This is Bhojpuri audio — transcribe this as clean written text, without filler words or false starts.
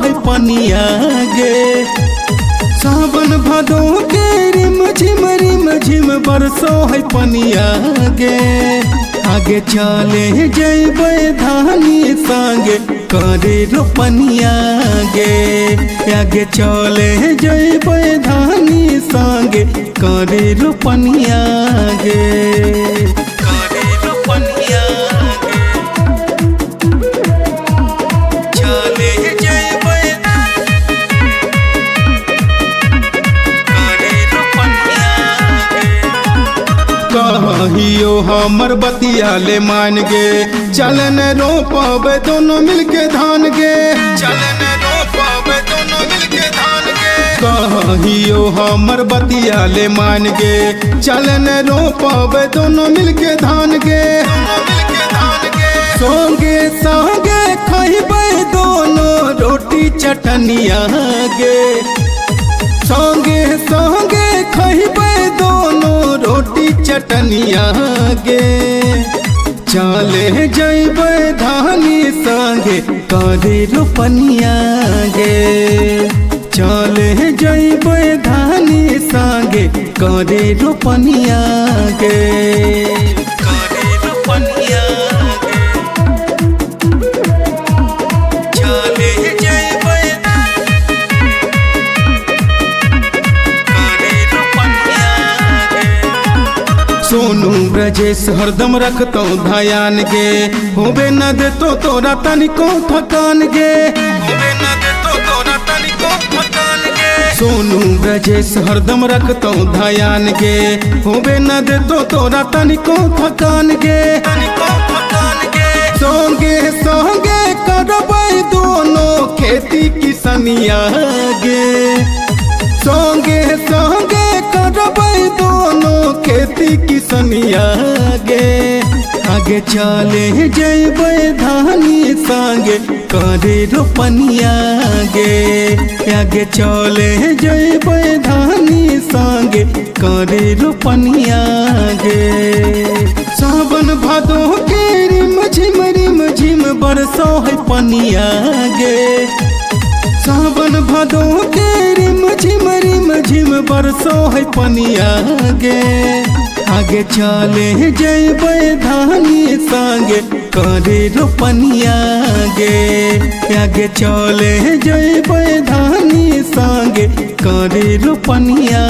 है पनिया गे। सावन भादो के रिम झिम बरसो है पनिया गे। आगे चले जैबे धानी संगे करे रोपनिया गे। आगे चले जैबे धानी संगे करे रोपनिया गे। करे रोपनिया गे। चले जैबे करे रोपनिया गे। कहियो हमर बतिया ले मान गे। चलन रोपबे दोनों मिलके धान गे। चलन रोपबे दोनों मिलके धान गे। कहियो हमर बतिया ले मान गे। चलन रोपबे दोनों मिलके धान गे। संगे संगे खइबे दोनों रोटी चटनिया गे। संगे संगे खइबे दोनों रोटी चटनिया गे। चले जैबे धानी संगे करे रोपनिया गे। चले जैबे धानी संगे करे रोपनिया गे। करे रोपनिया गे। चले जैबे करे रोपनिया गे। सोनू ब्रजेश हरदम रखतो ध्यान गे। होबे न देतो तोरा तनिको थकान गे। होबे न देतो तोरा तनिको थकान गे। सोनू ब्रजेश हरदम रखतो ध्यान गे। होबे न देतो तोरा तनिको थकान गे। तनिको थकान गे। संगे संगे करबै दोनों खेती किसनिया गे। संगे संगे करबै दोनों खेती किसनिया गे। आगे चले जैबे धानी संगे करे रोपनिया गे। आगे चले जैबे धानी संगे करे रोपनिया गे। सावन भादो के रिम झिम बरसो है पनिया गे। सावन भादो के रिम झिम बरसो है पनिया गे। आगे चले जैबे धानी संगे करे रोपनिया गे। आगे चले जैबे धानी संगे करे रोपनिया